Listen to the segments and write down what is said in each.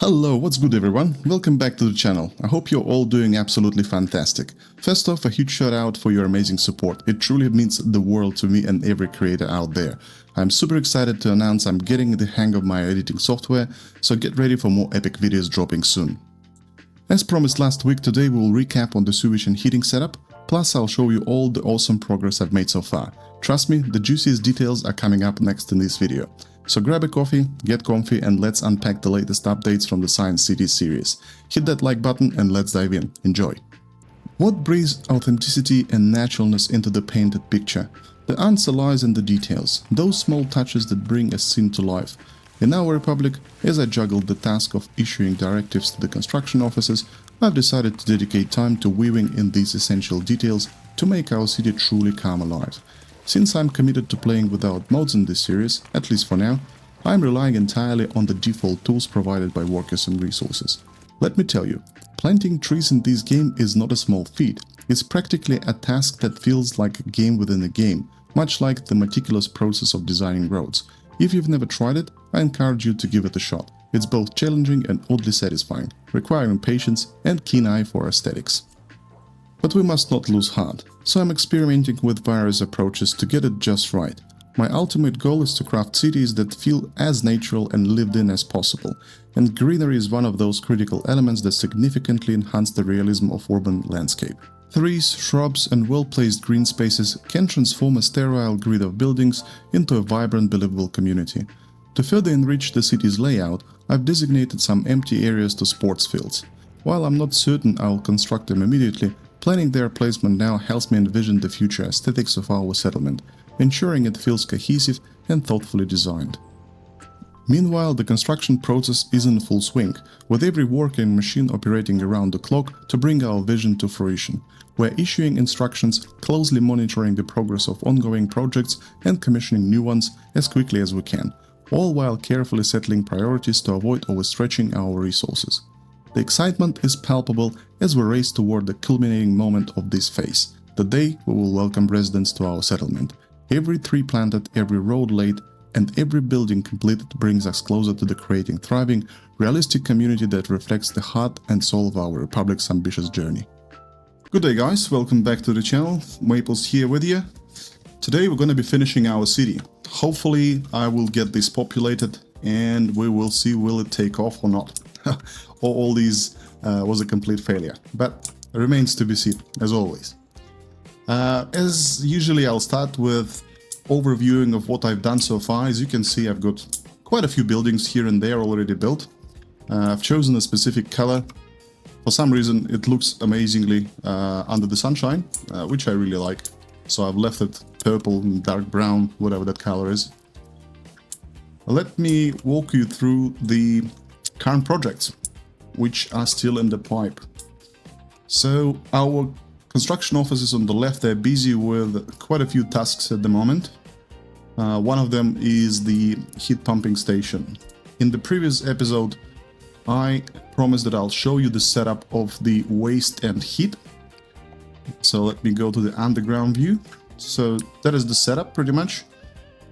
Hello, what's good everyone? Welcome back to the channel. I hope you're all doing absolutely fantastic. First off, a huge shout out for your amazing support. It truly means the world to me and every creator out there. I'm super excited to announce I'm getting the hang of my editing software, so get ready for more epic videos dropping soon. As promised last week, today we will recap on the sewage and heating setup, plus I'll show you all the awesome progress I've made so far. Trust me, the juiciest details are coming up next in this video. So grab a coffee, get comfy, and let's unpack the latest updates from the Science City series. Hit that like button and let's dive in. Enjoy! What breathes authenticity and naturalness into the painted picture? The answer lies in the details, those small touches that bring a scene to life. In our republic, as I juggled the task of issuing directives to the construction offices, I've decided to dedicate time to weaving in these essential details to make our city truly come alive. Since I'm committed to playing without mods in this series, at least for now, I'm relying entirely on the default tools provided by workers and resources. Let me tell you, planting trees in this game is not a small feat. It's practically a task that feels like a game within a game, much like the meticulous process of designing roads. If you've never tried it, I encourage you to give it a shot. It's both challenging and oddly satisfying, requiring patience and keen eye for aesthetics. But we must not lose heart, so I'm experimenting with various approaches to get it just right. My ultimate goal is to craft cities that feel as natural and lived in as possible, and greenery is one of those critical elements that significantly enhance the realism of urban landscape. Trees, shrubs and well-placed green spaces can transform a sterile grid of buildings into a vibrant, believable community. To further enrich the city's layout, I've designated some empty areas to sports fields. While I'm not certain I'll construct them immediately, planning their placement now helps me envision the future aesthetics of our settlement, ensuring it feels cohesive and thoughtfully designed. Meanwhile, the construction process is in full swing, with every working machine operating around the clock to bring our vision to fruition. We're issuing instructions, closely monitoring the progress of ongoing projects and commissioning new ones as quickly as we can, all while carefully settling priorities to avoid overstretching our resources. The excitement is palpable as we race toward the culminating moment of this phase, the day we will welcome residents to our settlement. Every tree planted, every road laid, and every building completed brings us closer to the creating thriving, realistic community that reflects the heart and soul of our republic's ambitious journey. Good day guys, welcome back to the channel. Maples here with you. Today we're going to be finishing our city. Hopefully I will get this populated and we will see will it take off or not. All these was a complete failure, but it remains to be seen, as always. As usually, I'll start with overviewing of what I've done so far. As you can see, I've got quite a few buildings here and there already built. I've chosen a specific color. For some reason, it looks amazingly under the sunshine, which I really like. So I've left it purple, dark brown, whatever that color is. Let me walk you through the current projects, which are still in the pipe. So our construction offices on the left, they're busy with quite a few tasks at the moment. One of them is the heat pumping station. In the previous episode, I promised that I'll show you the setup of the waste and heat. So let me go to the underground view. So that is the setup pretty much.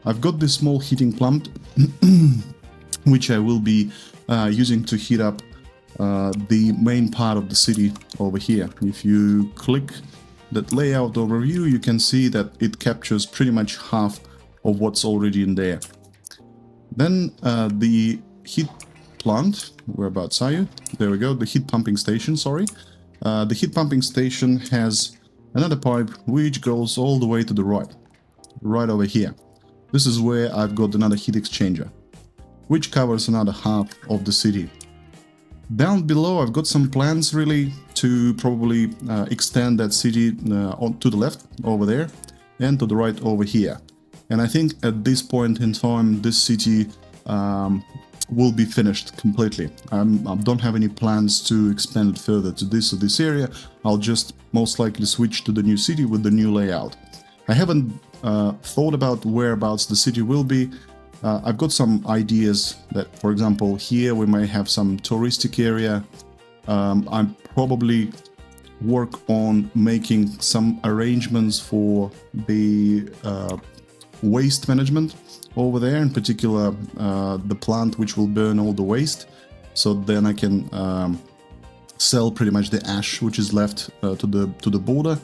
I've got this small heating plant, which I will be using to heat up the main part of the city over here. If you click that layout overview, you can see that it captures pretty much half of what's already in there. Then the heat plant, whereabouts are you? There we go, the heat pumping station, sorry. The heat pumping station has another pipe which goes all the way to the right over here. This is where I've got another heat exchanger, which covers another half of the city. Down below I've got some plans really to probably extend that city to the left over there and to the right over here. And I think at this point in time this city will be finished completely. I don't have any plans to expand it further to this area. I'll just most likely switch to the new city with the new layout. I haven't thought about whereabouts the city will be. I've got some ideas that, for example, here we may have some touristic area. I probably work on making some arrangements for the waste management over there, in particular the plant which will burn all the waste. so then I can sell pretty much the ash which is left to the border.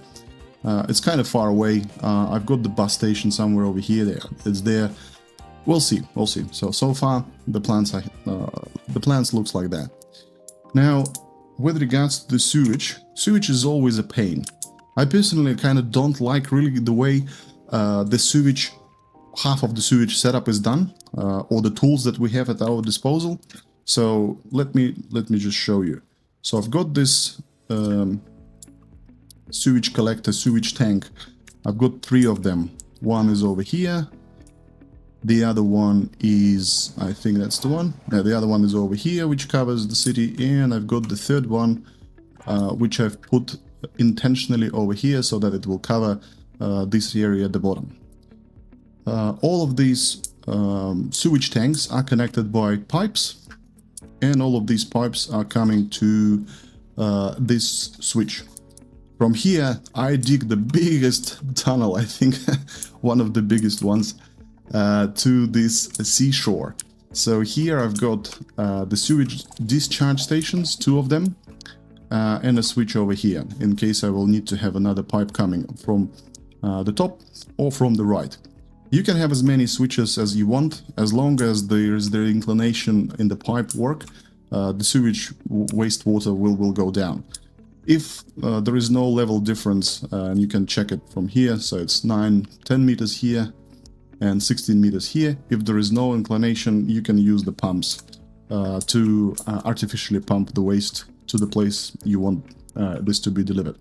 It's kind of far away. I've got the bus station somewhere over here. It's there. We'll see. So far the plans looks like that. Now, with regards to the sewage is always a pain. I personally kind of don't like really the way the sewage, half of the sewage setup is done, or the tools that we have at our disposal. So let me just show you. So I've got this sewage collector, sewage tank. I've got 3 of them. One is over here. The other one is, I think that's the one. Yeah, the other one is over here, which covers the city. And I've got the 3rd one, which I've put intentionally over here so that it will cover this area at the bottom. All of these sewage tanks are connected by pipes, and all of these pipes are coming to this switch. From here, I dig the biggest tunnel, I think, one of the biggest ones, to this seashore. So here I've got the sewage discharge stations, 2 of them, and a switch over here, in case I will need to have another pipe coming from the top or from the right. You can have as many switches as you want, as long as there is the inclination in the pipe work, the sewage wastewater will go down. If there is no level difference, and you can check it from here, so it's 10 meters here and 16 meters here. If there is no inclination, you can use the pumps to artificially pump the waste to the place you want this to be delivered.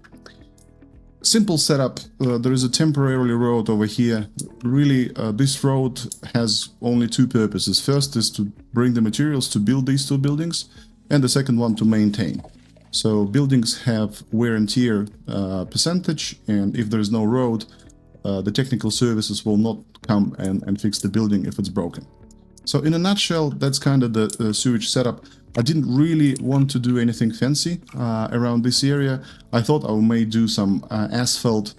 Simple setup. There is a temporary road over here. Really, this road has only 2 purposes. First is to bring the materials to build these 2 buildings, and the second one to maintain. So buildings have wear and tear percentage, and if there is no road, the technical services will not come and fix the building if it's broken. So in a nutshell, that's kind of the sewage setup. I didn't really want to do anything fancy around this area. I thought I may do some asphalt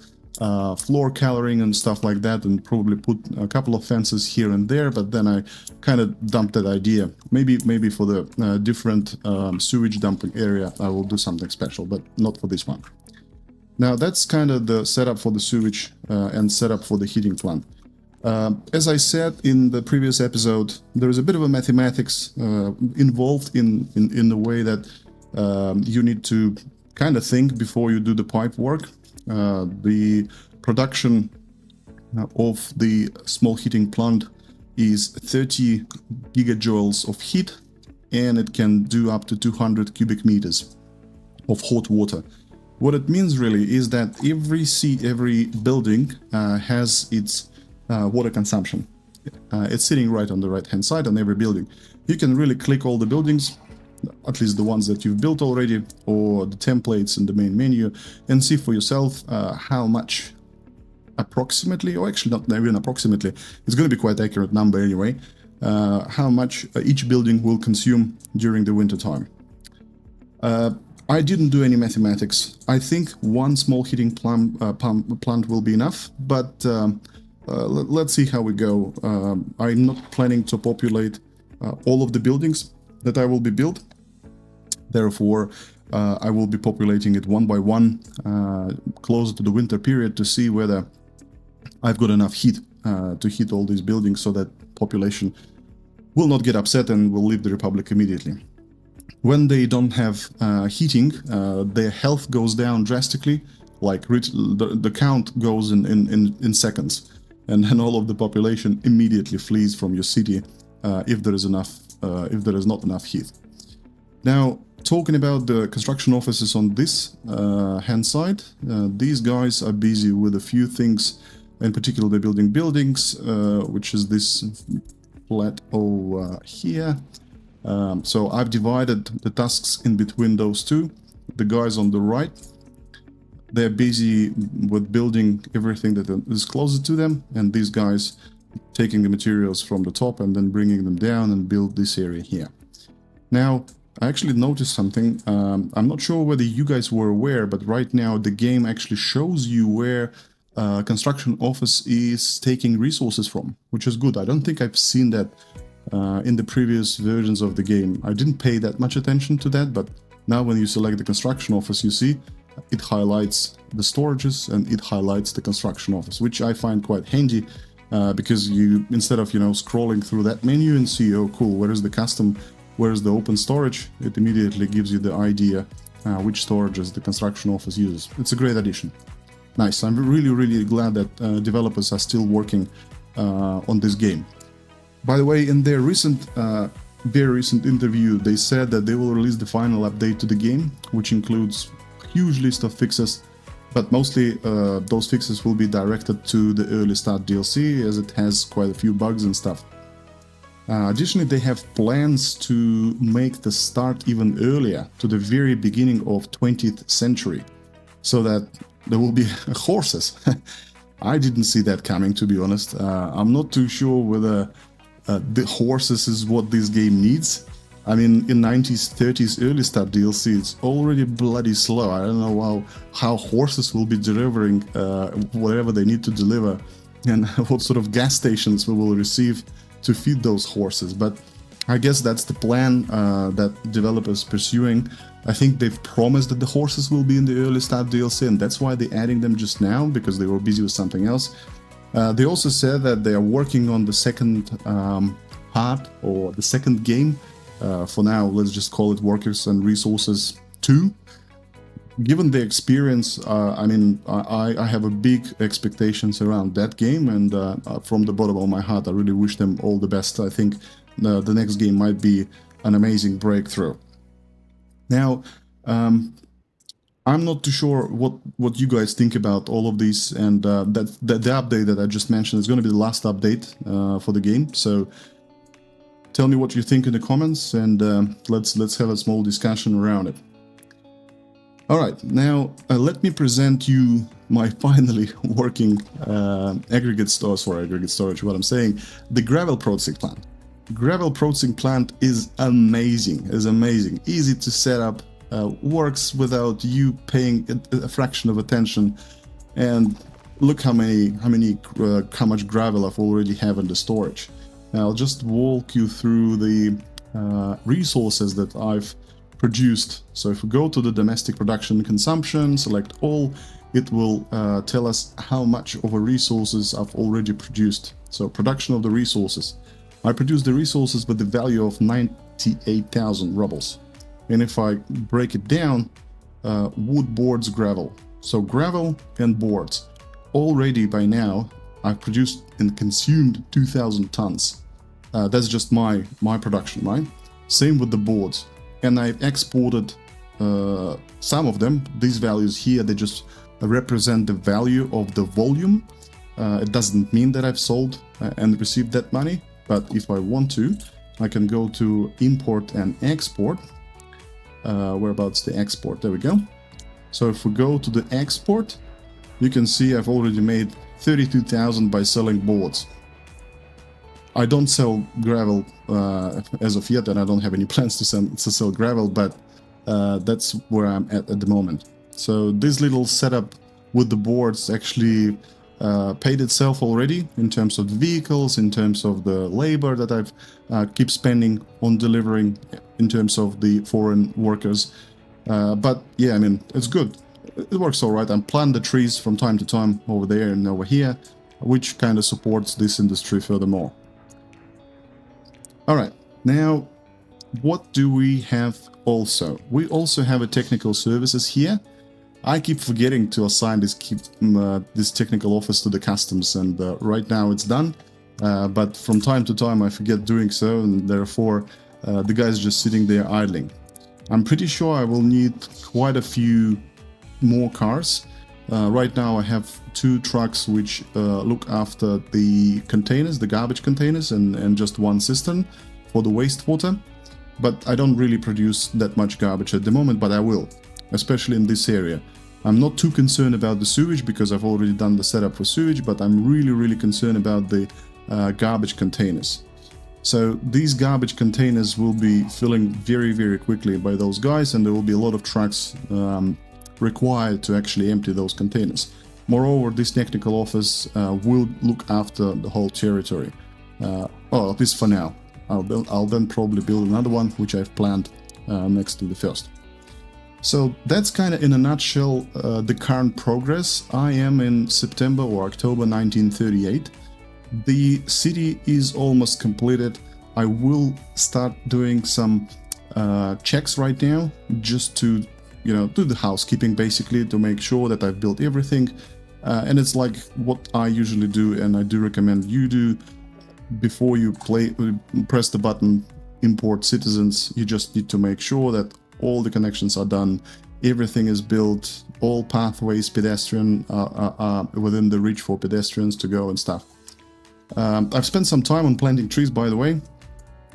floor coloring and stuff like that, and probably put a couple of fences here and there, but then I kind of dumped that idea. Maybe for the different sewage dumping area I will do something special, but not for this one. Now that's kind of the setup for the sewage and setup for the heating plant. As I said in the previous episode, there is a bit of a mathematics involved in the way that you need to kind of think before you do the pipe work. The production of the small heating plant is 30 gigajoules of heat, and it can do up to 200 cubic meters of hot water. What it means really is that every building has its water consumption. It's sitting right on the right hand side on every building. You can really click all the buildings, at least the ones that you've built already, or the templates in the main menu, and see for yourself how much approximately, or actually not even approximately, it's going to be quite accurate number anyway, how much each building will consume during the winter time. I didn't do any mathematics. I think one small heating plant will be enough, but let's see how we go. I'm not planning to populate all of the buildings that I will be built. Therefore, I will be populating it one by one, closer to the winter period, to see whether I've got enough heat to heat all these buildings, so that population will not get upset and will leave the Republic immediately. When they don't have heating, their health goes down drastically, like the count goes in seconds, and then all of the population immediately flees from your city if there is not enough heat. Now, talking about the construction offices on this hand side, these guys are busy with a few things. In particular, they're building buildings, which is this plateau here. So I've divided the tasks in between those two. The guys on the right, they're busy with building everything that is closer to them, and these guys taking the materials from the top and then bringing them down and build this area here. Now, I actually noticed something. I'm not sure whether you guys were aware, but right now the game actually shows you where construction office is taking resources from, which is good. I don't think I've seen that in the previous versions of the game. I didn't pay that much attention to that, but now when you select the construction office, you see it highlights the storages and it highlights the construction office, which I find quite handy because you, instead of, scrolling through that menu and see, oh cool, where is the custom, where is the open storage, it immediately gives you the idea which storages the construction office uses. It's a great addition. Nice. I'm really glad that developers are still working on this game. By the way, in their very recent interview, they said that they will release the final update to the game, which includes a huge list of fixes, but mostly those fixes will be directed to the early start DLC, as it has quite a few bugs and stuff. Additionally, they have plans to make the start even earlier, to the very beginning of 20th century, so that there will be horses. I didn't see that coming, to be honest. I'm not too sure whether the horses is what this game needs. I mean, in 90s, 30s, early start DLC, it's already bloody slow. I don't know how horses will be delivering whatever they need to deliver, and what sort of gas stations we will receive to feed those horses. But I guess that's the plan that developers pursuing. I think they've promised that the horses will be in the early start DLC, and that's why they're adding them just now, because they were busy with something else. They also said that they are working on the second part, or the second game. For now, let's just call it Workers and Resources 2. Given the experience, I mean, I have a big expectations around that game, and from the bottom of my heart, I really wish them all the best. I think the next game might be an amazing breakthrough. Now, I'm not too sure what you guys think about all of these, and that the update that I just mentioned is going to be the last update for the game. So tell me what you think in the comments, and let's have a small discussion around it. All right, now let me present you my finally working aggregate storage. What I'm saying, the gravel processing plant. Gravel processing plant is amazing. Easy to set up, works without you paying a fraction of attention, and look how much gravel I've already have in the storage. Now I'll just walk you through the resources that I've produced. So if we go to the domestic production consumption, select all, it will tell us how much of a resources I've already produced. So production of the resources. I produced the resources with the value of 98,000 rubles. And if I break it down, wood, boards, gravel. So gravel and boards. Already by now, I've produced and consumed 2,000 tons. That's just my production, right? Same with the boards. And I've exported some of them. These values here, they just represent the value of the volume. It doesn't mean that I've sold and received that money. But if I want to, I can go to import and export. Whereabouts the export? There we go. So if we go to the export, you can see I've already made 32,000 by selling boards. I don't sell gravel as of yet, and I don't have any plans to sell gravel, but that's where I'm at the moment. So this little setup with the boards actually paid itself already in terms of the vehicles, in terms of the labor that I've keep spending on delivering, in terms of the foreign workers. But yeah, I mean, it's good. It works all right. I'm planting the trees from time to time over there and over here, which kind of supports this industry furthermore. All right, now what do we have also? We also have a technical services here. I keep forgetting to assign this technical office to the customs, and right now it's done. But from time to time I forget doing so, and therefore the guy's just sitting there idling. I'm pretty sure I will need quite a few more cars. Right now I have 2 trucks which look after the containers, the garbage containers, and just 1 cistern for the wastewater. But I don't really produce that much garbage at the moment, but I will, especially in this area. I'm not too concerned about the sewage because I've already done the setup for sewage, but I'm really concerned about the garbage containers. So these garbage containers will be filling very quickly by those guys, and there will be a lot of trucks required to actually empty those containers. Moreover, this technical office will look after the whole territory. Well, at least for now. I'll then probably build another one, which I've planned next to the first. So that's kind of in a nutshell the current progress. I am in September or October 1938. The city is almost completed. I will start doing some checks right now, just to, you know, do the housekeeping basically, to make sure that I've built everything. And it's like what I usually do, and I do recommend you do before you press the button import citizens. You just need to make sure that all the connections are done, everything is built, all pathways pedestrian are within the reach for pedestrians to go and stuff. I've spent some time on planting trees, by the way.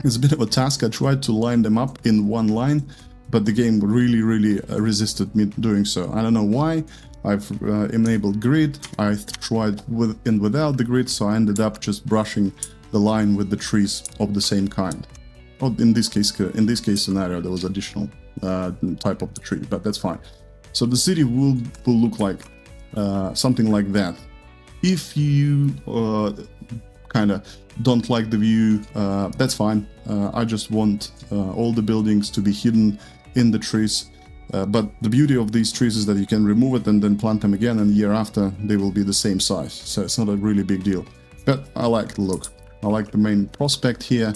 It's a bit of a task. I tried to line them up in one line, but the game really resisted me doing so. I don't know why. I've enabled grid. I tried with and without the grid, so I ended up just brushing the line with the trees of the same kind. Oh, in this case scenario, there was additional type of the tree, but that's fine. So the city will look like something like that. If you kind of don't like the view, that's fine. I just want all the buildings to be hidden in the trees. But the beauty of these trees is that you can remove it and then plant them again, and the year after they will be the same size. So it's not a really big deal. But I like the look. I like the main prospect here.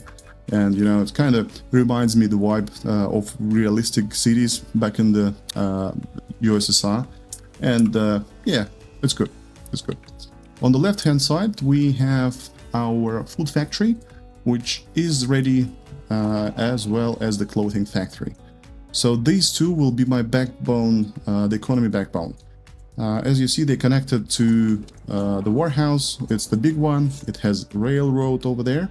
And, you know, it kind of reminds me the vibe of realistic cities back in the USSR. And yeah, it's good. It's good. On the left-hand side, we have our food factory, which is ready, as well as the clothing factory. So these two will be my backbone, the economy backbone. As you see, they're connected to the warehouse. It's the big one. It has railroad over there.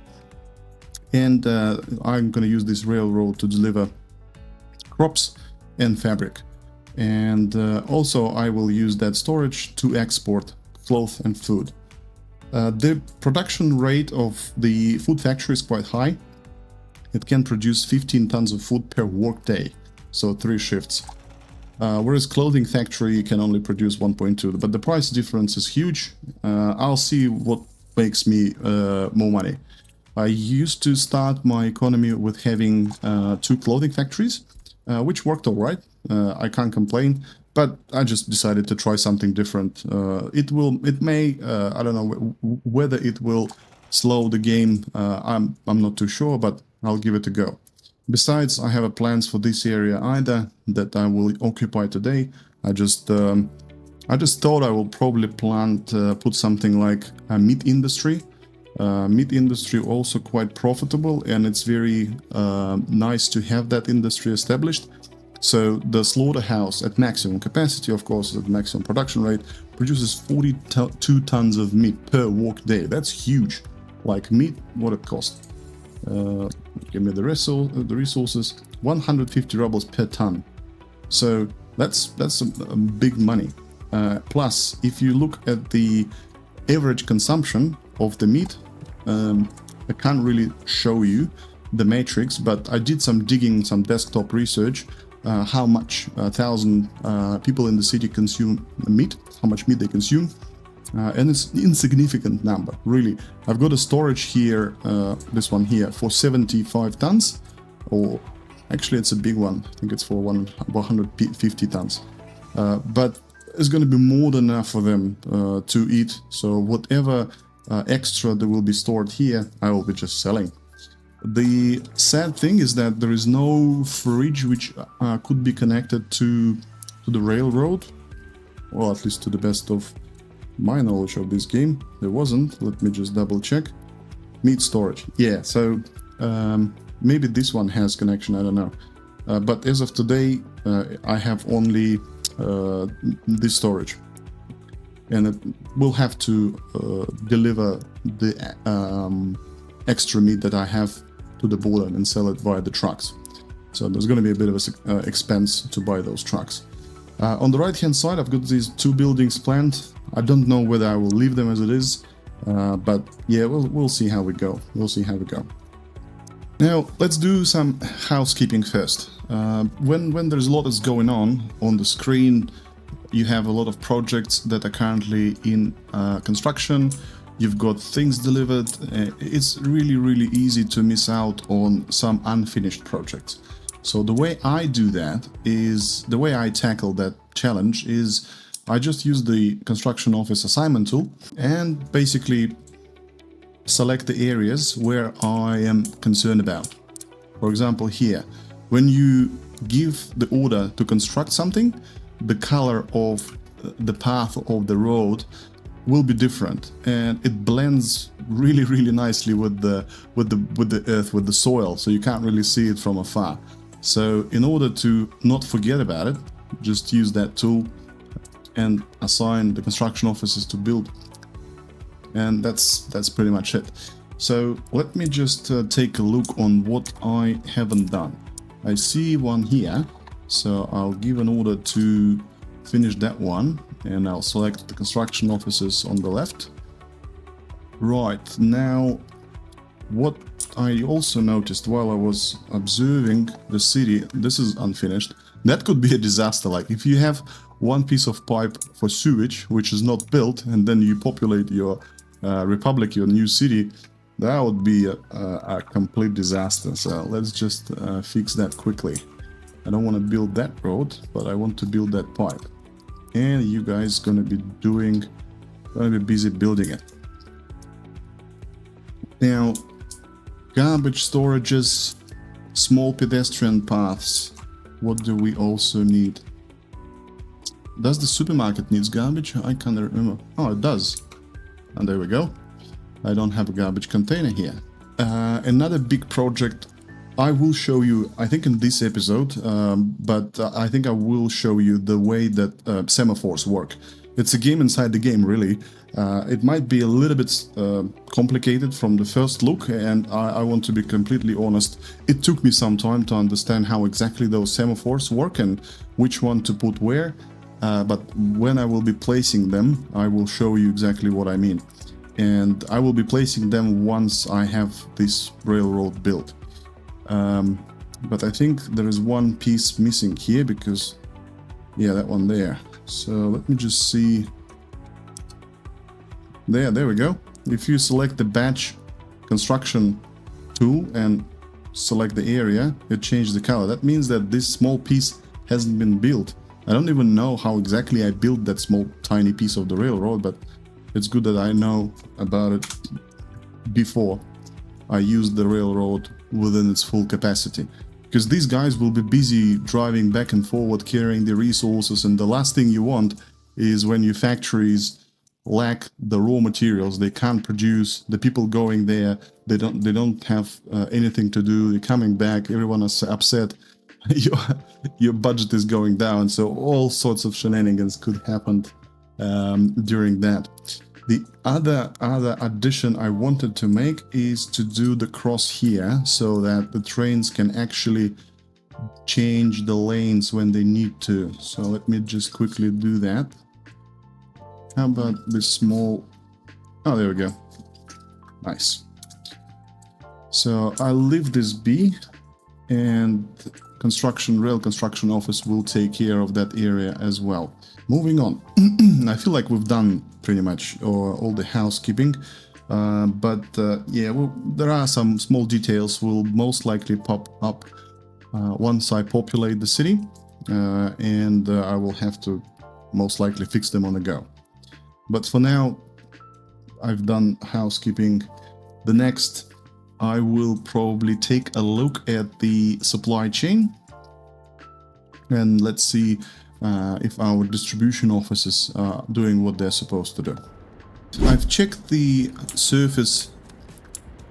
And I'm going to use this railroad to deliver crops and fabric. And also I will use that storage to export cloth and food. The production rate of the food factory is quite high. It can produce 15 tons of food per workday, so 3 shifts. Whereas clothing factory can only produce 1.2, but the price difference is huge. I'll see what makes me more money. I used to start my economy with having 2 clothing factories, which worked all right. I can't complain, but I just decided to try something different. It may, I don't know whether it will slow the game. I'm not too sure, but I'll give it a go. Besides, I have plans for this area either that I will occupy today. I just thought I will probably put something like a meat industry. Meat industry also quite profitable, and it's very nice to have that industry established. So the slaughterhouse at maximum capacity, of course, at maximum production rate, produces 42 tons of meat per work day. That's huge. Like meat, what it costs? Give me the resources. 150 rubles per ton. So that's a big money. Plus, if you look at the average consumption of the meat, I can't really show you the matrix, but I did some digging, some desktop research, how much 1,000 people in the city consume meat, how much meat they consume, and it's an insignificant number, really. I've got a storage here, this one here, for 75 tons, or actually it's a big one, I think it's for 150 tons, but it's going to be more than enough for them to eat, so whatever extra that will be stored here, I will be just selling. The sad thing is that there is no fridge which could be connected to the railroad, or at least to the best of my knowledge of this game. There wasn't. Let me just double check. Meat storage. Yeah, so maybe this one has connection, I don't know. But as of today, I have only this storage. And it will have to deliver the extra meat that I have to the border and sell it via the trucks. So there's going to be a bit of an expense to buy those trucks. On the right hand side, I've got these 2 buildings planned. I don't know whether I will leave them as it is, but yeah, we'll see how we go. We'll see how we go. Now let's do some housekeeping first. When there's a lot that's going on the screen, you have a lot of projects that are currently in construction. you've got things delivered. It's really easy to miss out on some unfinished projects. So the way I do that is, the way I tackle that challenge is, I just use the construction office assignment tool and basically select the areas where I am concerned about. For example, here, when you give the order to construct something, the color of the path of the road will be different, and it blends really nicely with the earth, with the soil, so you can't really see it from afar. So in order to not forget about it, just use that tool and assign the construction officers to build, and that's pretty much it. So let me just take a look on what I haven't done. I see one here, so I'll give an order to finish that one, and I'll select the construction officers on the left. Right, now what I also noticed while I was observing the city, this is unfinished. That could be a disaster. Like if you have one piece of pipe for sewage which is not built, and then you populate your republic, your new city, that would be a complete disaster. So let's just fix that quickly. I don't want to build that road, but I want to build that pipe. And you guys gonna be busy building it. Now, garbage storages, small pedestrian paths. What do we also need? Does the supermarket needs garbage? I can't remember. Oh, it does. And there we go. I don't have a garbage container here. Another big project I will show you, I think in this episode, but I think I will show you the way that semaphores work. It's a game inside the game, really. It might be a little bit complicated from the first look, and I want to be completely honest. It took me some time to understand how exactly those semaphores work and which one to put where. But when I will be placing them, I will show you exactly what I mean. And I will be placing them once I have this railroad built. But I think there is one piece missing here, because, yeah, that one there. So let me just see. There we go. If you select the batch construction tool and select the area, it changed the color. That means that this small piece hasn't been built. I don't even know how exactly I built that small tiny piece of the railroad, but it's good that I know about it before I use the railroad within its full capacity. Because these guys will be busy driving back and forward, carrying the resources, and the last thing you want is when your factories lack the raw materials, they can't produce, the people going there, they don't have anything to do, they're coming back, everyone is upset, your budget is going down, so all sorts of shenanigans could happen during that. The other addition I wanted to make is to do the cross here, so that the trains can actually change the lanes when they need to. So let me just quickly do that. How about this small... Oh, there we go. Nice. So I'll leave this be, and rail construction office will take care of that area as well. Moving on. I feel like we've done pretty much all the housekeeping, but yeah, well, there are some small details will most likely pop up once I populate the city, and I will have to most likely fix them on the go. But for now, I've done housekeeping. The next, I will probably take a look at the supply chain, and let's see if our distribution offices are doing what they're supposed to do. I've checked the surface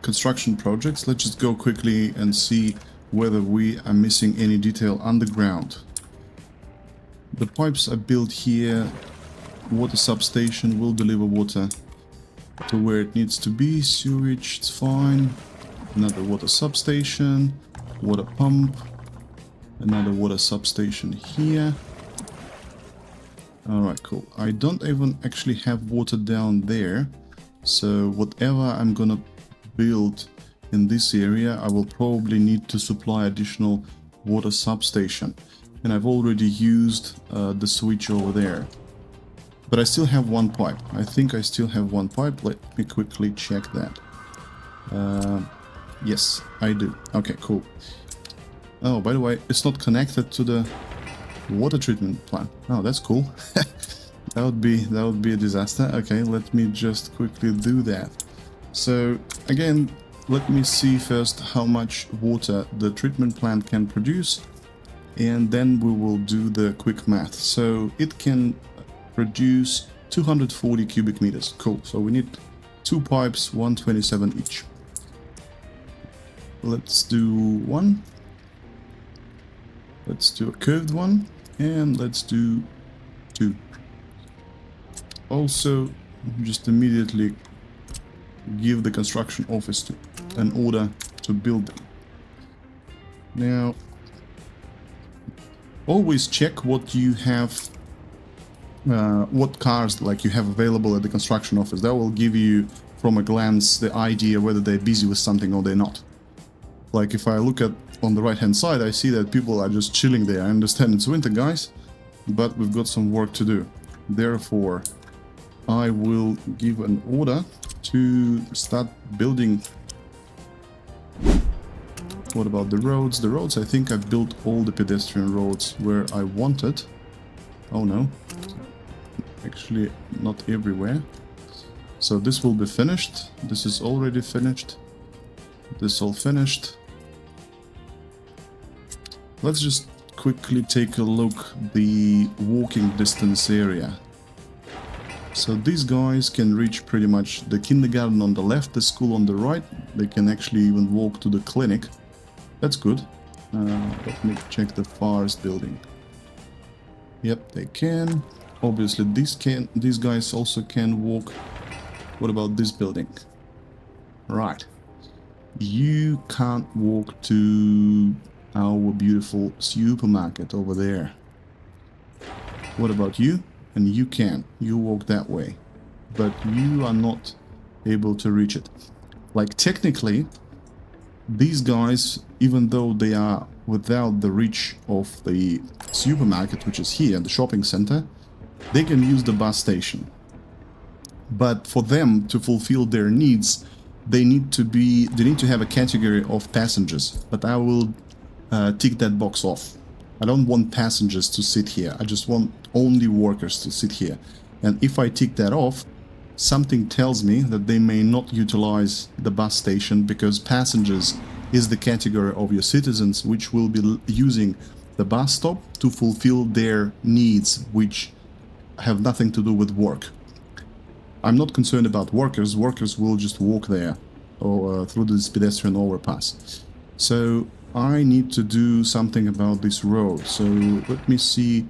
construction projects. Let's just go quickly and see whether we are missing any detail underground. The pipes are built here. Water substation will deliver water to where it needs to be. Sewage, it's fine. Another water substation. Water pump. Another water substation here. Alright, cool. I don't even actually have water down there, so whatever I'm gonna build in this area, I will probably need to supply additional water substation. And I've already used the switch over there. But I still have one pipe. I think I still have one pipe. Let me quickly check that. Yes, I do. Okay, cool. Oh, by the way, it's not connected to the water treatment plant. Oh, that's cool. That would be a disaster. Okay, let me just quickly do that. So again, let me see first how much water the treatment plant can produce, and then we will do the quick math. So it can produce 240 cubic meters. Cool. So we need 2 pipes, 127 each. Let's do one. Let's do a curved one, and let's do 2. Also, just immediately give the construction office an order to build them. Now, always check what you have, what cars like you have available at the construction office. That will give you, from a glance, the idea whether they're busy with something or they're not. Like if I look at on the right hand side, I see that people are just chilling there. I understand it's winter, guys, but we've got some work to do. Therefore, I will give an order to start building. What about the roads? The roads, I think I've built all the pedestrian roads where I wanted. Oh no, actually not everywhere. So this will be finished. This is already finished. This all finished. Let's just quickly take a look the walking distance area. So these guys can reach pretty much the kindergarten on the left, the school on the right. They can actually even walk to the clinic. That's good. Let me check the farthest building. Yep, they can. Obviously, these guys also can walk. What about this building? Right. You can't walk to our beautiful supermarket over there. What about you? And you can. You walk that way. But you are not able to reach it. Like, technically, these guys, even though they are without the reach of the supermarket, which is here, the shopping center, they can use the bus station. But for them to fulfill their needs, they need to have a category of passengers. But I will tick that box off. I don't want passengers to sit here. I just want only workers to sit here. And if I tick that off, something tells me that they may not utilize the bus station because passengers is the category of your citizens which will be using the bus stop to fulfill their needs, which have nothing to do with work. I'm not concerned about workers. Workers will just walk there or through this pedestrian overpass. So I need to do something about this road. So let me see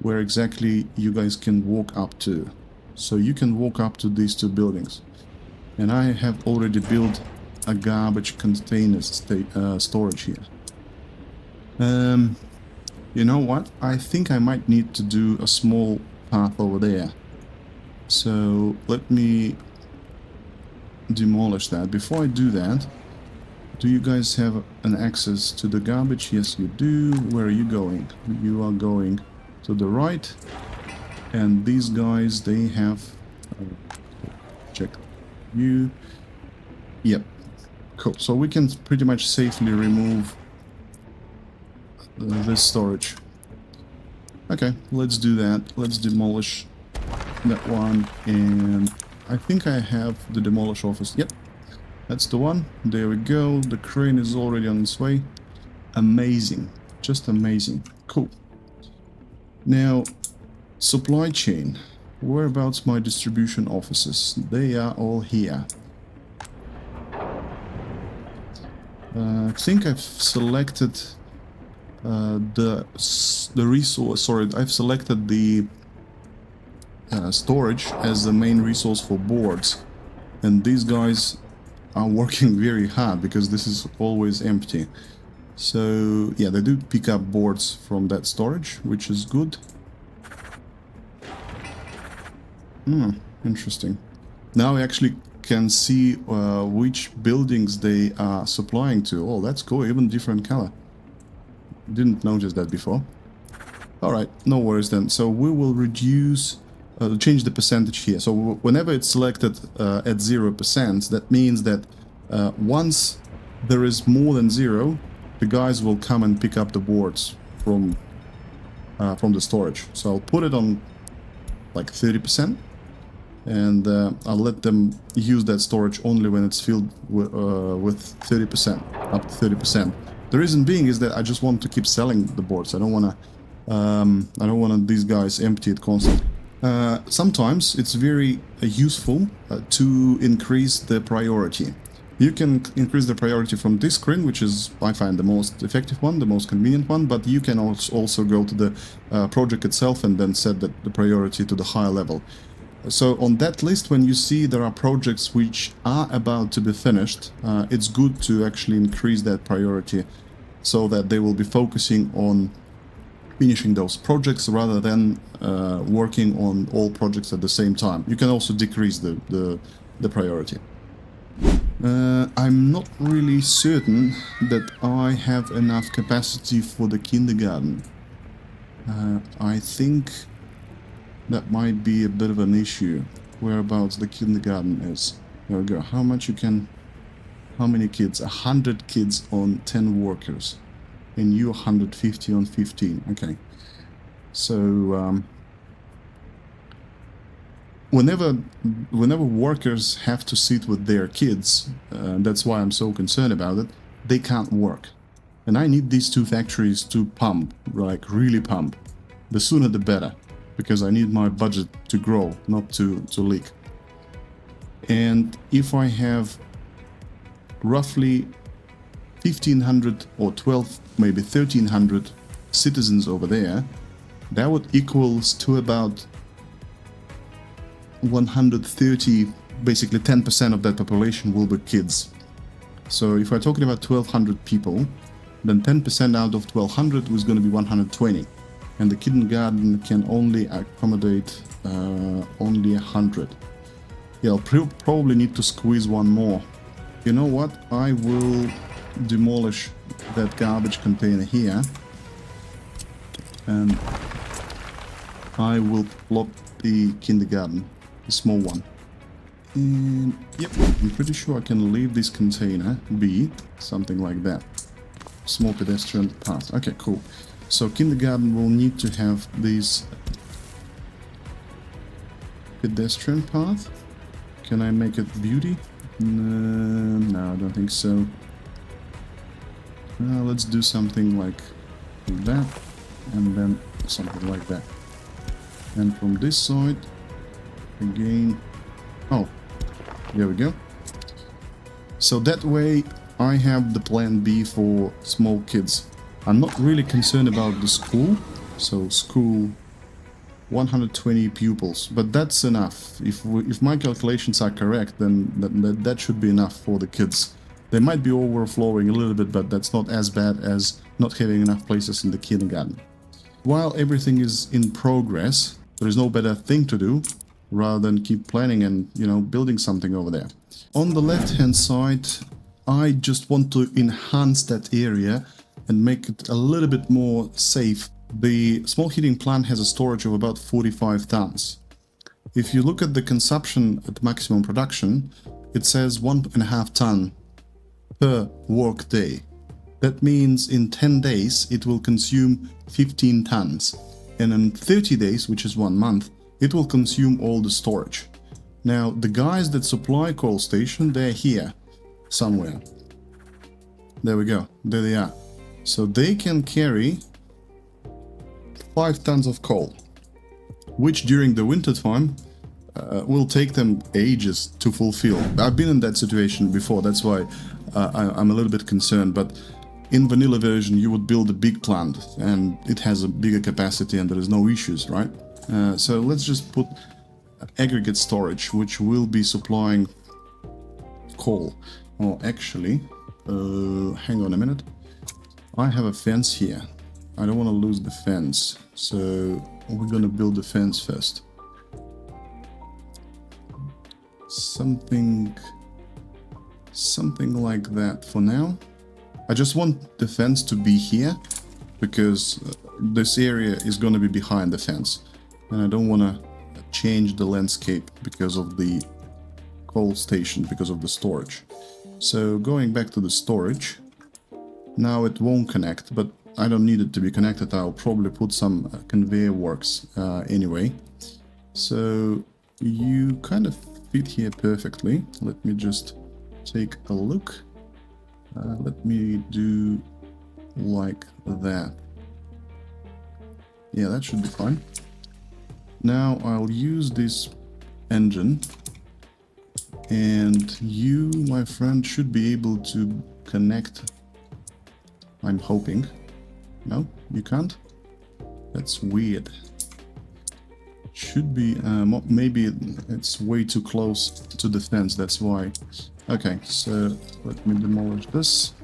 where exactly you guys can walk up to. So you can walk up to these 2 buildings. And I have already built a garbage container storage here. You know what? I think I might need to do a small path over there. So let me demolish that. Before I do that, do you guys have an access to the garbage? Yes, you do. Where are you going? You are going to the right. And these guys, they have... check you. Yep. Cool. So we can pretty much safely remove this storage. Okay, let's do that. Let's demolish that one. And I think I have the demolish office. Yep. That's the one. There we go. The crane is already on its way. Amazing. Just amazing. Cool. Now, supply chain. Whereabouts my distribution offices? They are all here. I think I've selected the resource. Sorry, I've selected the storage as the main resource for boards, and these guys are working very hard because this is always empty. So yeah, they do pick up boards from that storage, which is good. Interesting. Now I actually can see which buildings they are supplying to. Oh, that's cool, even different color. Didn't notice that before. Alright, no worries then. So we will reduce change the percentage here. So whenever it's selected at 0%, that means that once there is more than 0, the guys will come and pick up the boards from the storage. So I'll put it on like 30%, and I'll let them use that storage only when it's filled with 30%, up to 30%. The reason being is that I just want to keep selling the boards. I don't want these guys empty it constantly. Sometimes it's very useful to increase the priority. You can increase the priority from this screen, which is, I find, the most effective one, the most convenient one, but you can also go to the project itself and then set the priority to the higher level. So on that list, when you see there are projects which are about to be finished, it's good to actually increase that priority so that they will be focusing on finishing those projects rather than working on all projects at the same time. You can also decrease the priority. I'm not really certain that I have enough capacity for the kindergarten. I think that might be a bit of an issue. Whereabouts the kindergarten is. There we go. How many kids? 100 kids on 10 workers. And you 150 on 15. Okay. So whenever workers have to sit with their kids, that's why I'm so concerned about it, they can't work. And I need these two factories to pump, like really pump. The sooner the better, because I need my budget to grow, not to leak. And if I have roughly 1,500 or 12, maybe 1,300 citizens over there, that would equals to about 130, basically 10% of that population will be kids. So if we're talking about 1,200 people, then 10% out of 1,200 was going to be 120. And the kindergarten can only accommodate only 100. Yeah, I'll probably need to squeeze one more. You know what? I will demolish that garbage container here. And I will plot the kindergarten, the small one. And yep, I'm pretty sure I can leave this container be, something like that. Small pedestrian path. Okay, cool. So kindergarten will need to have this pedestrian path. Can I make it beauty? No, I don't think so. Let's do something like that, and then something like that. And from this side, again, oh, there we go. So that way I have the plan B for small kids. I'm not really concerned about the school. So school, 120 pupils, but that's enough. If my calculations are correct, then that should be enough for the kids. They might be overflowing a little bit, but that's not as bad as not having enough places in the kindergarten. While everything is in progress, there is no better thing to do rather than keep planning and, you know, building something over there. On the left hand side, I just want to enhance that area and make it a little bit more safe. The small heating plant has a storage of about 45 tons. If you look at the consumption at maximum production, it says 1.5 ton per work day. That means in 10 days it will consume 15 tons, and in 30 days, which is 1 month, it will consume all the storage. Now the guys that supply coal station, they're here somewhere. There we go, there they are. So they can carry 5 tons of coal, which during the winter time will take them ages to fulfill. I've been in that situation before, that's why I'm a little bit concerned, but in vanilla version you would build a big plant and it has a bigger capacity and there is no issues, right? So let's just put aggregate storage, which will be supplying coal. Oh, actually, hang on a minute. I have a fence here. I don't want to lose the fence, so we're gonna build the fence first. Something like that for now. I just want the fence to be here because this area is going to be behind the fence, and I don't want to change the landscape because of the coal station, because of the storage. So going back to the storage, now it won't connect, but I don't need it to be connected. I'll probably put some conveyor works anyway. So you kind of fit here perfectly. Let me just take a look. Let me do like that. Yeah, that should be fine. Now I'll use this engine, and you, my friend, should be able to connect. I'm hoping. No, you can't? That's weird. Should be, maybe it's way too close to the fence, that's why. Okay, so let me demolish this.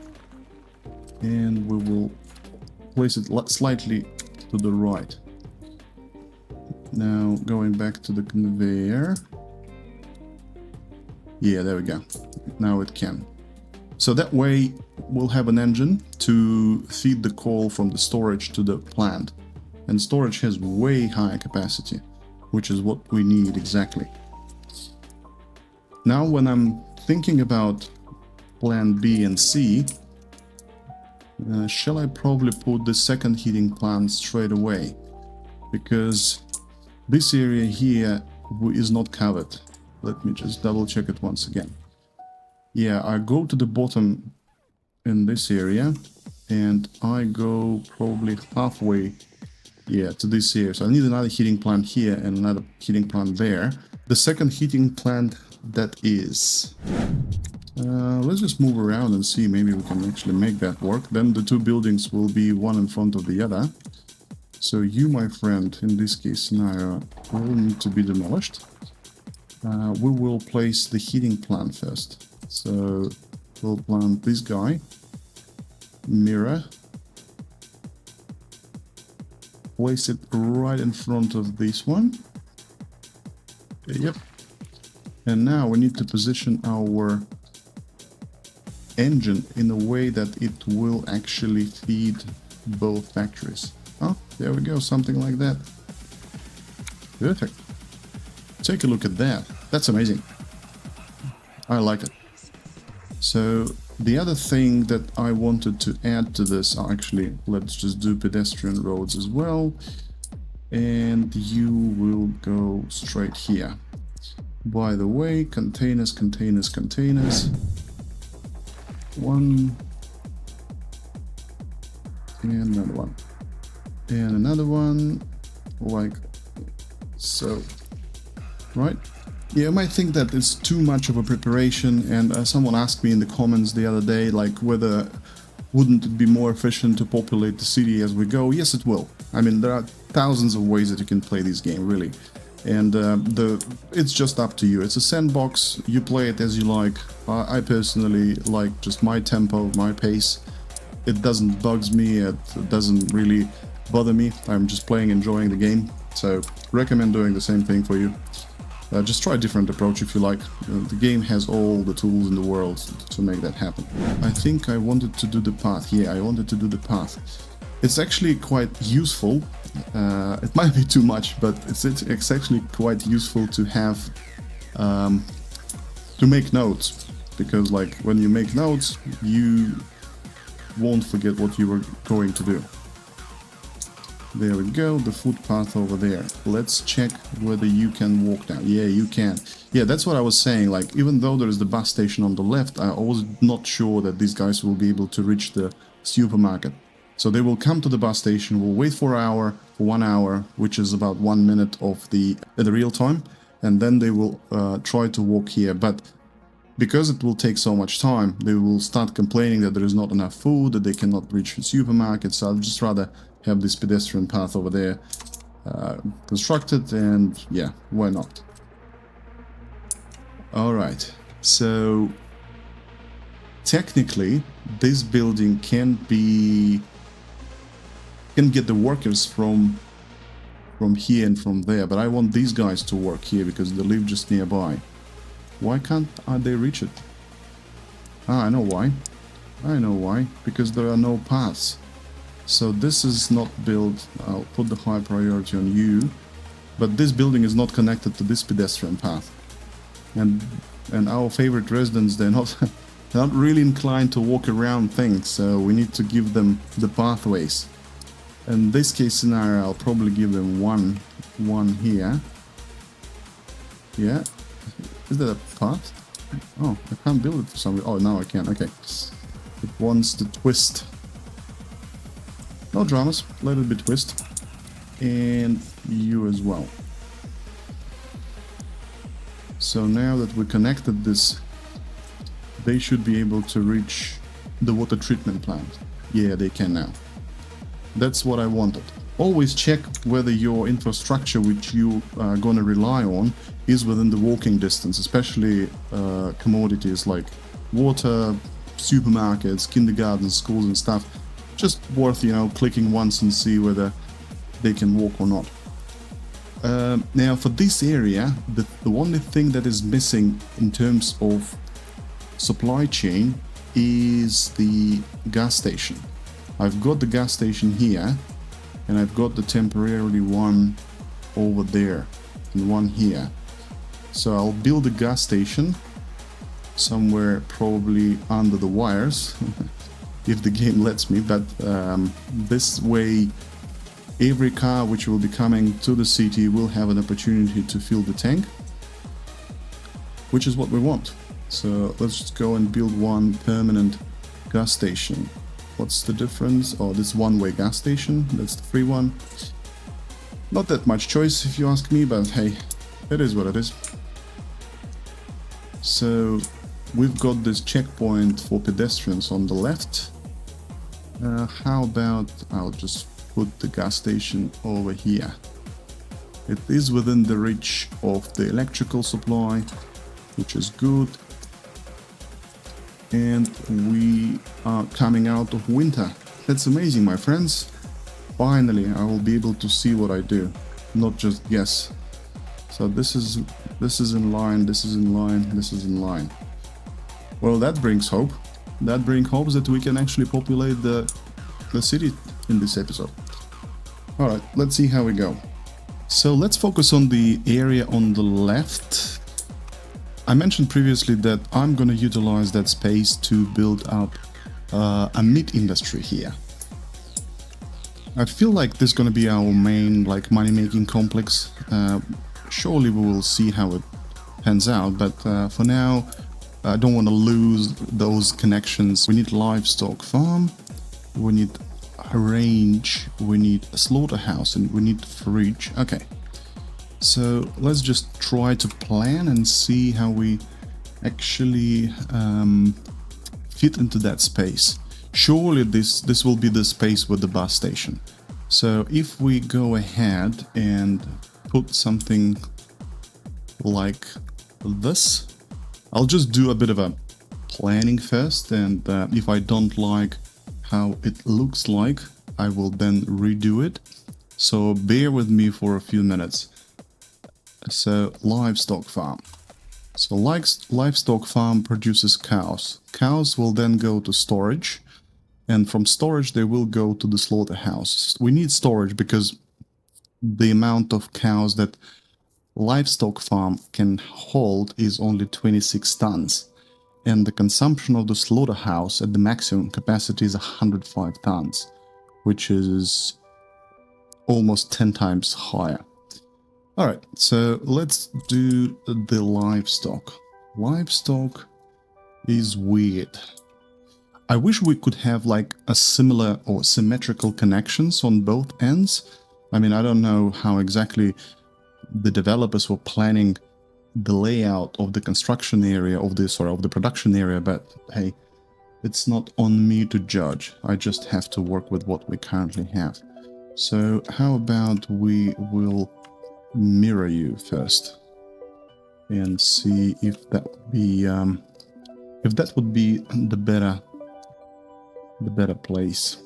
And we will place it slightly to the right. Now, going back to the conveyor. Yeah, there we go. Now it can. So that way we'll have an engine to feed the coal from the storage to the plant. And storage has way higher capacity, which is what we need exactly. Now when I'm thinking about plan B and C, shall I probably put the second heating plant straight away? Because this area here is not covered. Let me just double check it once again. Yeah, I go to the bottom in this area, and I go probably halfway, yeah, to this area. So I need another heating plant here and another heating plant there. The second heating plant, that is. Let's just move around and see, maybe we can actually make that work. Then the two buildings will be one in front of the other. So you, my friend, in this case scenario, will need to be demolished. We will place the heating plant first. So we'll plant this guy, mirror, place it right in front of this one. Yep. And now we need to position our engine in a way that it will actually feed both factories. Oh, there we go, something like that. Perfect. Take a look at that. That's amazing. I like it. So the other thing that I wanted to add to this, actually, let's just do pedestrian roads as well. And you will go straight here. By the way, containers, containers, containers. One. And another one. And another one, like so. Right? Yeah, you might think that it's too much of a preparation, and someone asked me in the comments the other day, like, whether wouldn't it be more efficient to populate the city as we go? Yes, it will. I mean, there are thousands of ways that you can play this game, really. And it's just up to you. It's a sandbox, you play it as you like. I personally like just my tempo, my pace. It doesn't bugs me, it doesn't really bother me. I'm just playing, enjoying the game. So, recommend doing the same thing for you. Just try a different approach if you like. The game has all the tools in the world to make that happen. I think I wanted to do the path. Yeah, I wanted to do the path. It's actually quite useful. It might be too much, but it's actually quite useful to have to make notes, because like when you make notes, you won't forget what you were going to do. There we go, the footpath over there. Let's check whether you can walk down. Yeah, you can. Yeah, that's what I was saying. Like, even though there is the bus station on the left, I was not sure that these guys will be able to reach the supermarket. So they will come to the bus station, will wait for 1 hour, which is about 1 minute of the real time, and then they will try to walk here. But because it will take so much time, they will start complaining that there is not enough food, that they cannot reach the supermarket. So I'd just rather have this pedestrian path over there constructed, and yeah, why not? Alright, so technically this building can get the workers from here and from there, but I want these guys to work here because they live just nearby. Why can't they reach it? Ah, I know why. I know why. Because there are no paths. So this is not built. I'll put the high priority on you. But this building is not connected to this pedestrian path. And our favorite residents, they're not they're not really inclined to walk around things, so we need to give them the pathways. In this case scenario, I'll probably give them one here. Yeah. Is that a path? Oh, I can't build it for some reason. Oh, now I can. Okay. It wants to twist. No dramas. Let it be twist. And you as well. So now that we connected this, they should be able to reach the water treatment plant. Yeah, they can now. That's what I wanted. Always check whether your infrastructure which you are gonna rely on is within the walking distance, especially commodities like water, supermarkets, kindergartens, schools and stuff. Just worth, you know, clicking once and see whether they can walk or not. Now for this area, the only thing that is missing in terms of supply chain is the gas station. I've got the gas station here, and I've got the temporarily one over there and one here. So I'll build a gas station somewhere probably under the wires if the game lets me, but this way every car which will be coming to the city will have an opportunity to fill the tank, which is what we want. So let's just go and build one permanent gas station. What's the difference? Oh, this one-way gas station, that's the free one. Not that much choice if you ask me, but hey, it is what it is. So we've got this checkpoint for pedestrians on the left. How about I'll just put the gas station over here. It is within the reach of the electrical supply, which is good. And we are coming out of winter. That's amazing, my friends. Finally, I will be able to see what I do, not just guess. So this is in line, this is in line, this is in line. Well, that brings hope. That brings hope that we can actually populate the city in this episode. Alright, let's see how we go. So let's focus on the area on the left. I mentioned previously that I'm gonna utilize that space to build up a meat industry here. I feel like this is gonna be our main money-making complex. Surely we will see how it pans out, but for now I don't want to lose those connections. We need livestock farm, we need a range, we need a slaughterhouse, and we need fridge. Okay, so let's just try to plan and see how we actually fit into that space. Surely this will be the space with the bus station. So if we go ahead and put something like this, I'll just do a bit of a planning first, and if I don't like how it looks like, I will then redo it. So bear with me for a few minutes. So livestock farm. So livestock farm produces cows. Cows will then go to storage, and from storage they will go to the slaughterhouse. We need storage because the amount of cows that livestock farm can hold is only 26 tons, and the consumption of the slaughterhouse at the maximum capacity is 105 tons, which is almost 10 times higher. Alright, so let's do the livestock. Livestock is weird. I wish we could have like a similar or symmetrical connections on both ends. I mean, I don't know how exactly the developers were planning the layout of the construction area of the production area, but hey, it's not on me to judge. I just have to work with what we currently have. So how about we will mirror you first and see if that would be the better place.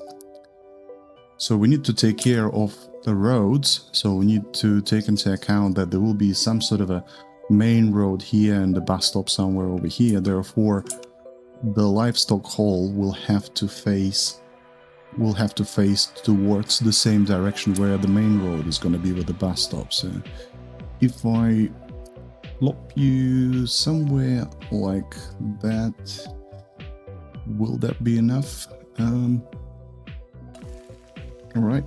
So we need to take care of the roads, so we need to take into account that there will be some sort of a main road here and the bus stop somewhere over here. Therefore, the livestock hall will have to face will have to face towards the same direction where the main road is going to be with the bus stop. So if I plop you somewhere like that, will that be enough? Alright,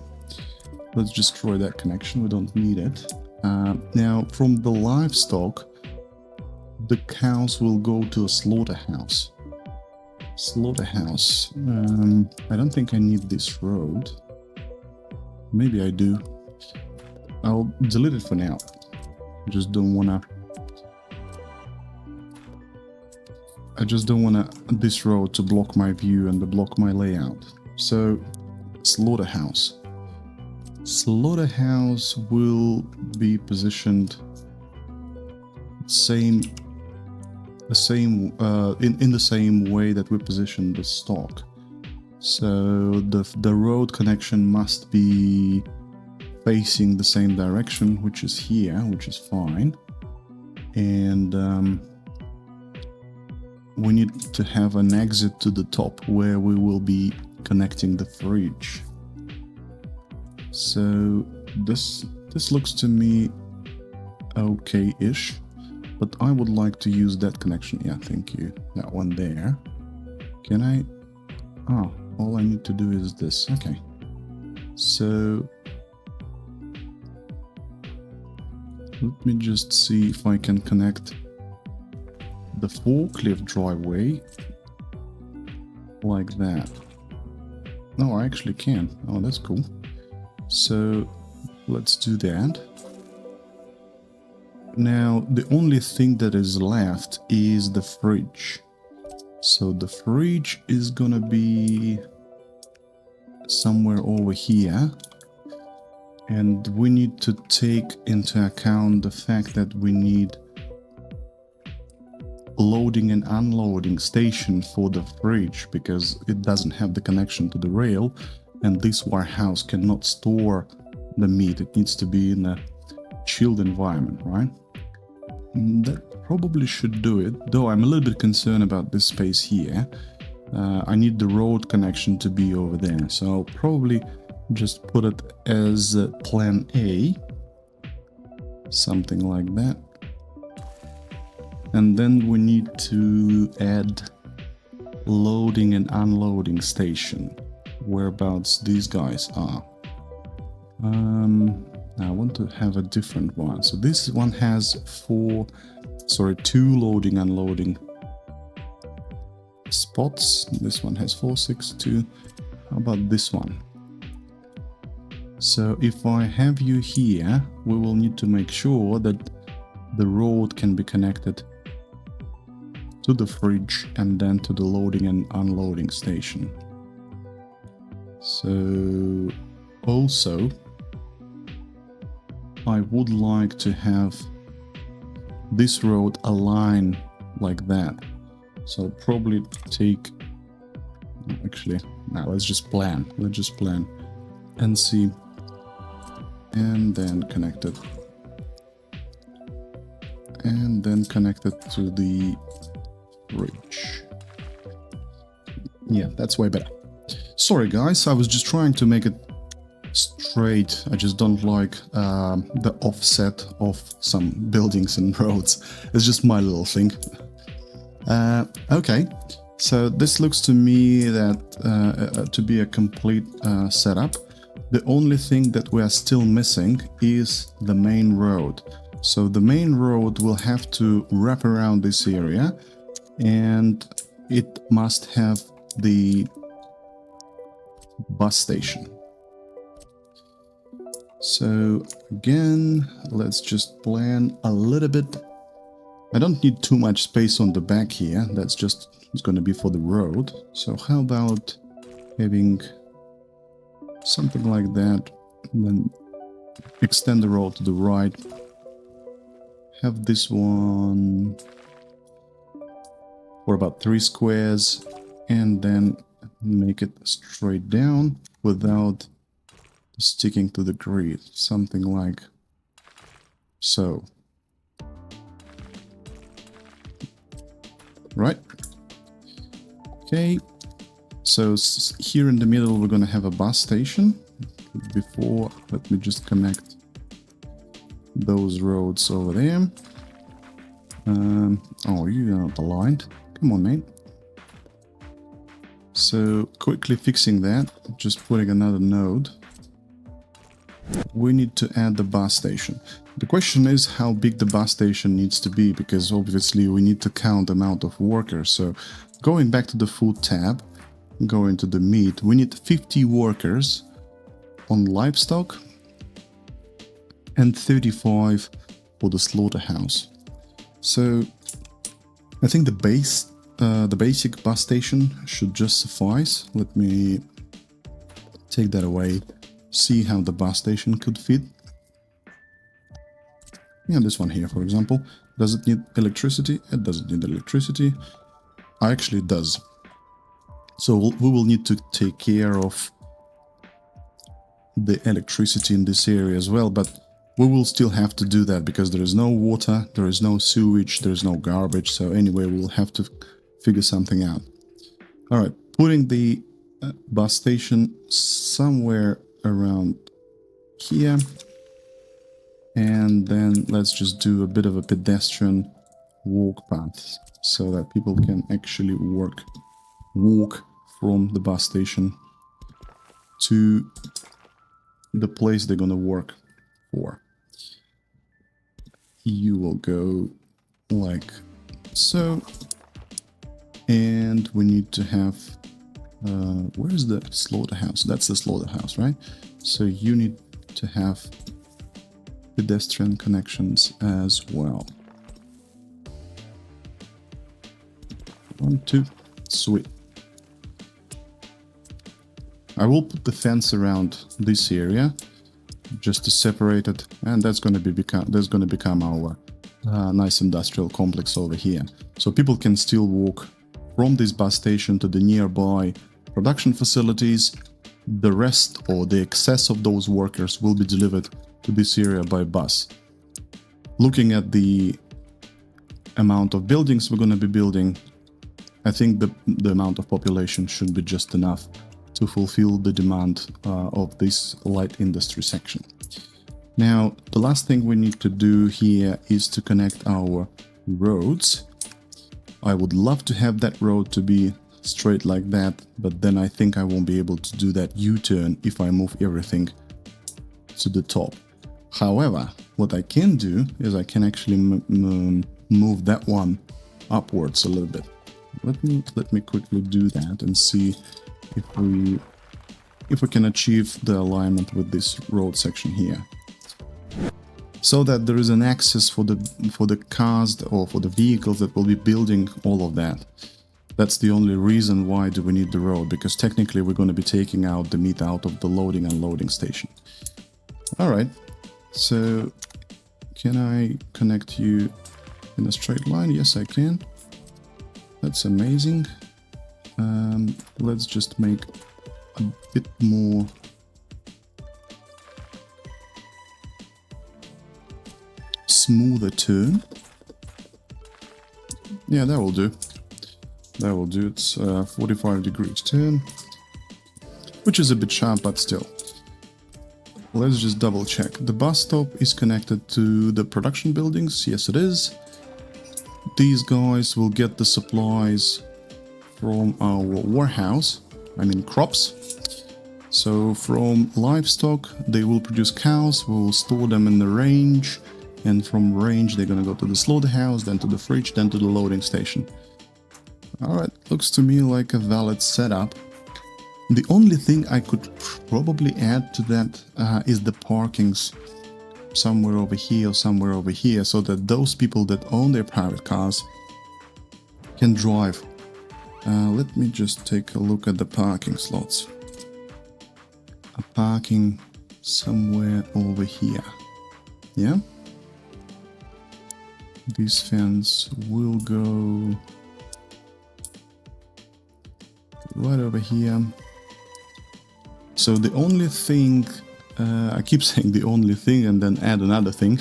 let's destroy that connection, we don't need it. Now from the livestock, the cows will go to a slaughterhouse. I don't think I need this road. Maybe I do. I'll delete it for now. I just don't wanna this road to block my view and to block my layout. So slaughterhouse. Slaughterhouse will be positioned in the same way that we position the stock. So the road connection must be facing the same direction, which is here, which is fine. And we need to have an exit to the top where we will be connecting the fridge. So this looks to me okay-ish. But I would like to use that connection. Yeah, thank you. That one there. Can I? Oh, all I need to do is this. Okay. So let me just see if I can connect the forklift driveway like that. No, I actually can. Oh, that's cool. So let's do that. Now, the only thing that is left is the fridge. So the fridge is gonna be somewhere over here. And we need to take into account the fact that we need loading and unloading station for the fridge because it doesn't have the connection to the rail, and this warehouse cannot store the meat. It needs to be in a chilled environment, right? That probably should do it, though I'm a little bit concerned about this space here. I need the road connection to be over there, so I'll probably just put it as plan A, something like that. And then we need to add loading and unloading station, whereabouts these guys are. I want to have a different one. So this one has two loading unloading spots. This one has 4, 6, 2. How about this one? So if I have you here, we will need to make sure that the road can be connected to the fridge and then to the loading and unloading station. So also I would like to have this road align like that. So I'll probably take, actually, now let's just plan and see, and then connect it. And then connect it to the fridge. Yeah, that's way better. Sorry guys, I was just trying to make it straight. I just don't like the offset of some buildings and roads. It's just my little thing. Okay, so this looks to me that to be a complete setup. The only thing that we are still missing is the main road. So the main road will have to wrap around this area, and it must have the bus station. So again, let's just plan a little bit. I don't need too much space on the back here. That's just, it's going to be for the road. So how about having something like that, and then extend the road to the right. Have this one for about 3 squares, and then make it straight down without sticking to the grid, something like so. Right? Okay, So here in the middle, we're going to have a bus station. Before, let me just connect those roads over there. Oh, you're not aligned. Come on, mate. So quickly fixing that, just putting another node. We need to add the bus station. The question is how big the bus station needs to be, because obviously we need to count the amount of workers. So going back to the food tab, going to the meat, we need 50 workers on livestock and 35 for the slaughterhouse. So I think the basic bus station should just suffice. Let me take that away, see how the bus station could fit. Yeah, this one here, for example. Does it need electricity? It doesn't need electricity. Actually, it does. So we will need to take care of the electricity in this area as well, but we will still have to do that because there is no water, there is no sewage, there is no garbage. So anyway, we'll have to figure something out. All right, putting the bus station somewhere around here. And then let's just do a bit of a pedestrian walk path so that people can actually walk from the bus station to the place they're gonna work for. You will go like so. And we need to have, where's the slaughterhouse? That's the slaughterhouse, right? So you need to have pedestrian connections as well. 1, 2, sweet. I will put the fence around this area just to separate it, and that's going to become our nice industrial complex over here. So people can still walk from this bus station to the nearby production facilities. The rest or the excess of those workers will be delivered to this area by bus. Looking at the amount of buildings we're going to be building, I think the amount of population should be just enough to fulfill the demand of this light industry section. Now, the last thing we need to do here is to connect our roads. I would love to have that road to be straight like that, but then I think I won't be able to do that U-turn if I move everything to the top. However, what I can do is I can actually move that one upwards a little bit. Let me quickly do that and see if we can achieve the alignment with this road section here, so that there is an access for the cars or for the vehicles that will be building all of that. That's the only reason why do we need the road, because technically we're going to be taking out the meat out of the loading and unloading station. All right, so can I connect you in a straight line? Yes, I can. That's amazing. Let's just make a bit more smoother turn. Yeah, that will do. That will do. It's 45 degrees turn, which is a bit sharp, but still. Let's just double check. The bus stop is connected to the production buildings. Yes, it is. These guys will get the supplies from our warehouse, I mean crops. So from livestock, they will produce cows, we'll store them in the range, and from range they're gonna go to the slaughterhouse, then to the fridge, then to the loading station. Alright, looks to me like a valid setup. The only thing I could probably add to that is the parkings somewhere over here or somewhere over here, so that those people that own their private cars can drive. Let me just take a look at the parking slots. A parking somewhere over here. Yeah? This fence will go right over here. So the only thing, I keep saying the only thing and then add another thing.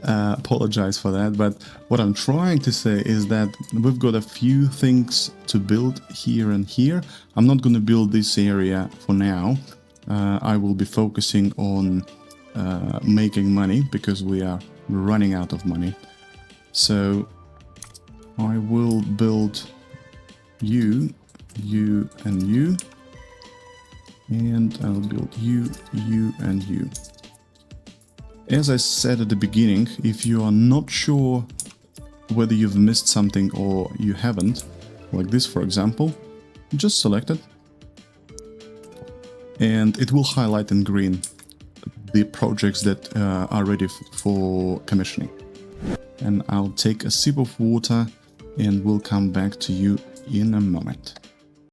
Apologize for that, but what I'm trying to say is that we've got a few things to build here and here. I'm not going to build this area for now. I will be focusing on making money because we are running out of money. So I will build you, you, and you, and I'll build you, you, and you. As I said at the beginning, if you are not sure whether you've missed something or you haven't, like this for example, just select it and it will highlight in green the projects that are ready for commissioning. And I'll take a sip of water and we'll come back to you in a moment.